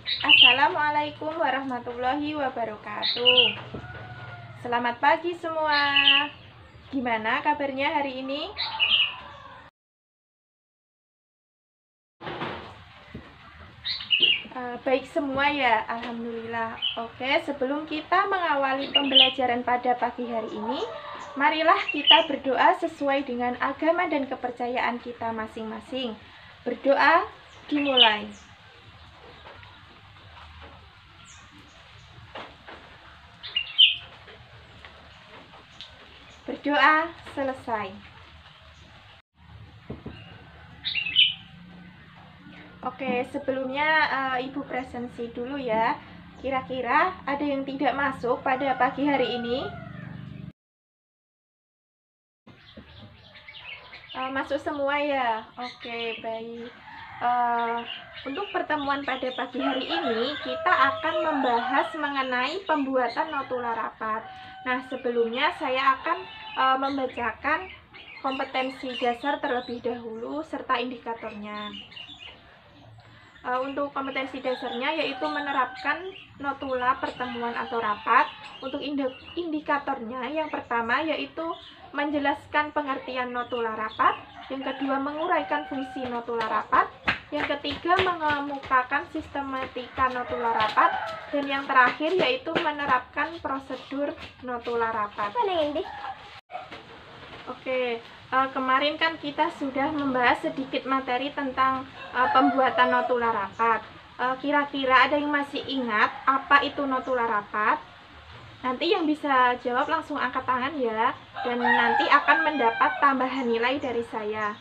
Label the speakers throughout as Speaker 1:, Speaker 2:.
Speaker 1: Assalamualaikum warahmatullahi wabarakatuh. Selamat pagi semua. Gimana kabarnya hari ini? Baik semua ya, alhamdulillah. Oke, sebelum kita mengawali pembelajaran pada pagi hari ini, marilah kita berdoa sesuai dengan agama dan kepercayaan kita masing-masing. Berdoa dimulai. Berdoa selesai. Oke, sebelumnya Ibu presensi dulu ya. Kira-kira ada yang tidak masuk pada pagi hari ini? Masuk semua ya? Oke, baik. Untuk pertemuan pada pagi hari ini, kita akan membahas mengenai pembuatan notula rapat. Nah, sebelumnya saya akan membacakan kompetensi dasar terlebih dahulu serta indikatornya. Untuk kompetensi dasarnya yaitu menerapkan notula pertemuan atau rapat. Untuk indikatornya yang pertama yaitu menjelaskan pengertian notula rapat, yang kedua menguraikan fungsi notula rapat, yang ketiga mengemukakan sistematika notula rapat, dan yang terakhir yaitu menerapkan prosedur notula rapat. Oke, kemarin kan kita sudah membahas sedikit materi tentang pembuatan notula rapat. Kira-kira ada yang masih ingat apa itu notula rapat? Nanti yang bisa jawab langsung angkat tangan ya, dan nanti akan mendapat tambahan nilai dari saya.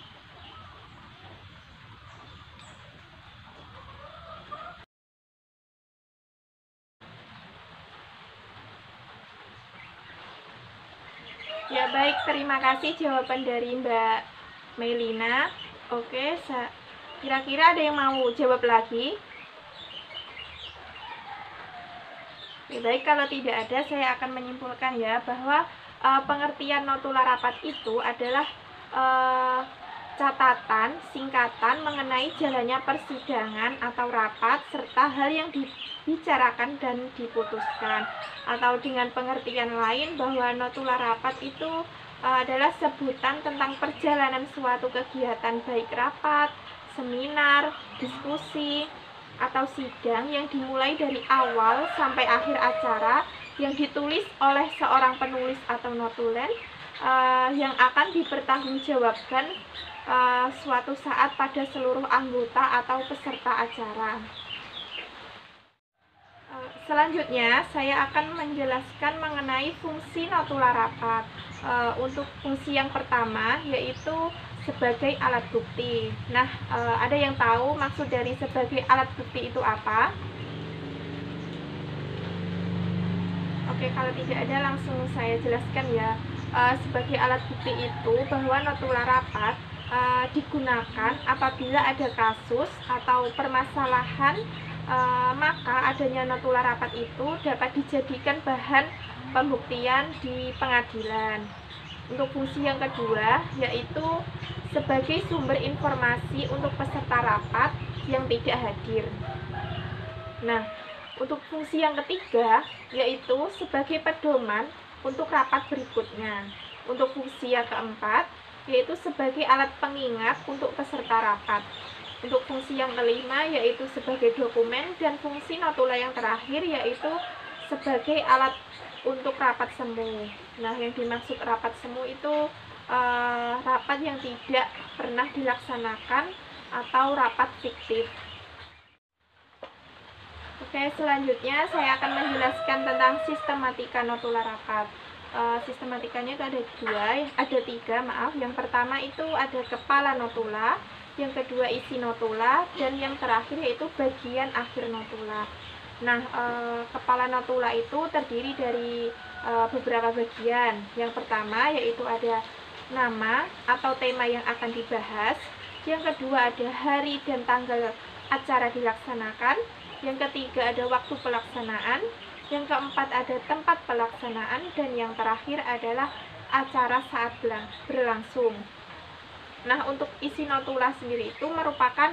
Speaker 1: Ya baik, terima kasih jawaban dari Mbak Melina. Oke, kira-kira ada yang mau jawab lagi? Ya baik, kalau tidak ada saya akan menyimpulkan ya bahwa pengertian notula rapat itu adalah catatan singkatan mengenai jalannya persidangan atau rapat serta hal yang dibicarakan dan diputuskan. Atau dengan pengertian lain bahwa notula rapat itu adalah sebutan tentang perjalanan suatu kegiatan baik rapat, seminar, diskusi, atau sidang yang dimulai dari awal sampai akhir acara yang ditulis oleh seorang penulis atau notulen yang akan dipertanggungjawabkan suatu saat pada seluruh anggota atau peserta acara. Selanjutnya, saya akan menjelaskan mengenai fungsi notula rapat. Untuk fungsi yang pertama, yaitu sebagai alat bukti. Nah, ada yang tahu maksud dari sebagai alat bukti itu apa? Oke, kalau tidak ada langsung saya jelaskan ya. Sebagai alat bukti itu bahwa notula rapat digunakan apabila ada kasus atau permasalahan, maka adanya notula rapat itu dapat dijadikan bahan pembuktian di pengadilan. Untuk fungsi yang kedua yaitu sebagai sumber informasi untuk peserta rapat yang tidak hadir. Nah, untuk fungsi yang ketiga yaitu sebagai pedoman untuk rapat berikutnya. Untuk fungsi yang keempat yaitu sebagai alat pengingat untuk peserta rapat. Untuk fungsi yang kelima yaitu sebagai dokumen, dan fungsi notula yang terakhir yaitu sebagai alat untuk rapat semu. Nah, yang dimaksud rapat semu itu rapat yang tidak pernah dilaksanakan atau rapat fiktif. Oke, selanjutnya saya akan menjelaskan tentang sistematika notula rapat. Sistematikanya itu ada tiga. Yang pertama itu ada kepala notula, yang kedua isi notula, dan yang terakhir yaitu bagian akhir notula. Nah, kepala notula itu terdiri dari beberapa bagian. Yang pertama yaitu ada nama atau tema yang akan dibahas, yang kedua ada hari dan tanggal acara dilaksanakan, yang ketiga ada waktu pelaksanaan, yang keempat ada tempat pelaksanaan, dan yang terakhir adalah acara saat berlangsung. Nah, untuk isi notula sendiri itu merupakan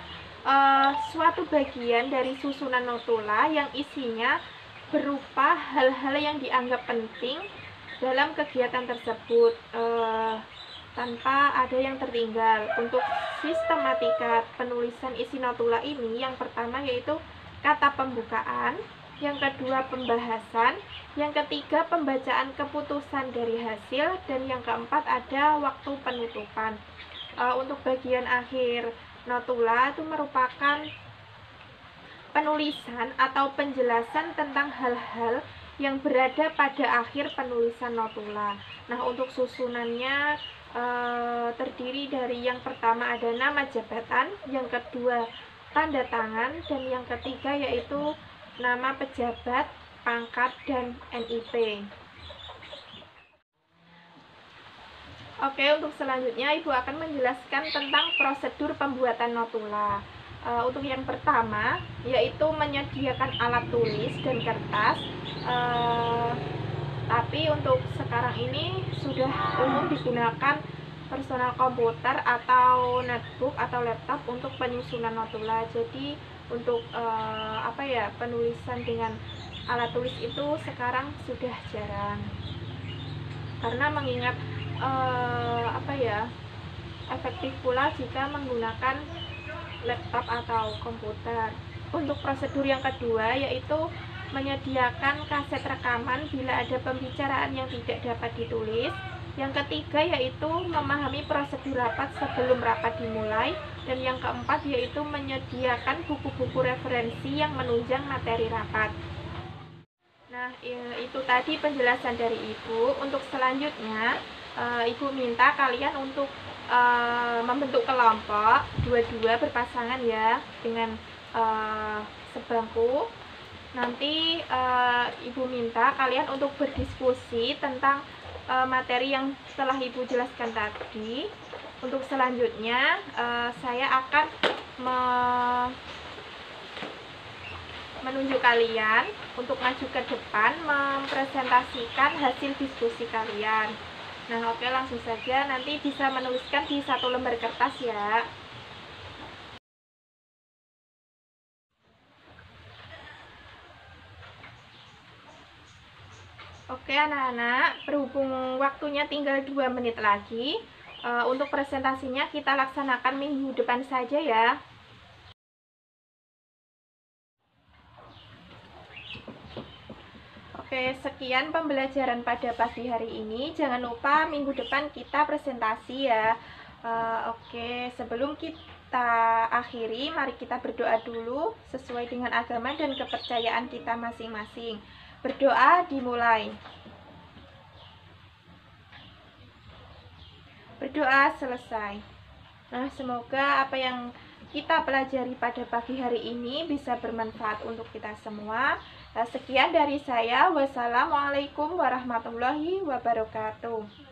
Speaker 1: suatu bagian dari susunan notula yang isinya berupa hal-hal yang dianggap penting dalam kegiatan tersebut, tanpa ada yang tertinggal. Untuk sistematika penulisan isi notula ini, yang pertama yaitu kata pembukaan, yang kedua pembahasan, yang ketiga pembacaan keputusan dari hasil, dan yang keempat ada waktu penutupan. Untuk bagian akhir notula itu merupakan penulisan atau penjelasan tentang hal-hal yang berada pada akhir penulisan notula. Nah, untuk susunannya terdiri dari yang pertama ada nama jabatan, yang kedua tanda tangan, dan yang ketiga yaitu nama pejabat, pangkat, dan NIP. Oke, untuk selanjutnya Ibu akan menjelaskan tentang prosedur pembuatan notula. Untuk yang pertama yaitu menyediakan alat tulis dan kertas, tapi untuk sekarang ini sudah umum digunakan personal komputer atau netbook atau laptop untuk penyusunan notula. Jadi untuk penulisan dengan alat tulis itu sekarang sudah jarang, karena mengingat efektif pula jika menggunakan laptop atau komputer. Untuk prosedur yang kedua yaitu menyediakan kaset rekaman bila ada pembicaraan yang tidak dapat ditulis. Yang ketiga yaitu memahami prosedur rapat sebelum rapat dimulai. Dan yang keempat yaitu menyediakan buku-buku referensi yang menunjang materi rapat. Nah, itu tadi penjelasan dari Ibu. Untuk selanjutnya Ibu minta kalian untuk membentuk kelompok dua-dua berpasangan ya, dengan sebangku. Nanti Ibu minta kalian untuk berdiskusi tentang materi yang telah Ibu jelaskan tadi. Untuk selanjutnya saya akan menunjuk kalian untuk maju ke depan mempresentasikan hasil diskusi kalian. Nah, oke, langsung saja, nanti bisa menuliskan di satu lembar kertas ya. Oke anak-anak, berhubung waktunya tinggal 2 menit lagi, untuk presentasinya kita laksanakan minggu depan saja ya. Oke, sekian pembelajaran pada pagi hari ini. Jangan lupa minggu depan kita presentasi ya. Oke, sebelum kita akhiri, mari kita berdoa dulu sesuai dengan agama dan kepercayaan kita masing-masing. Berdoa dimulai. Berdoa selesai. Nah, semoga apa yang kita pelajari pada pagi hari ini bisa bermanfaat untuk kita semua. Sekian dari saya. Wassalamualaikum warahmatullahi wabarakatuh.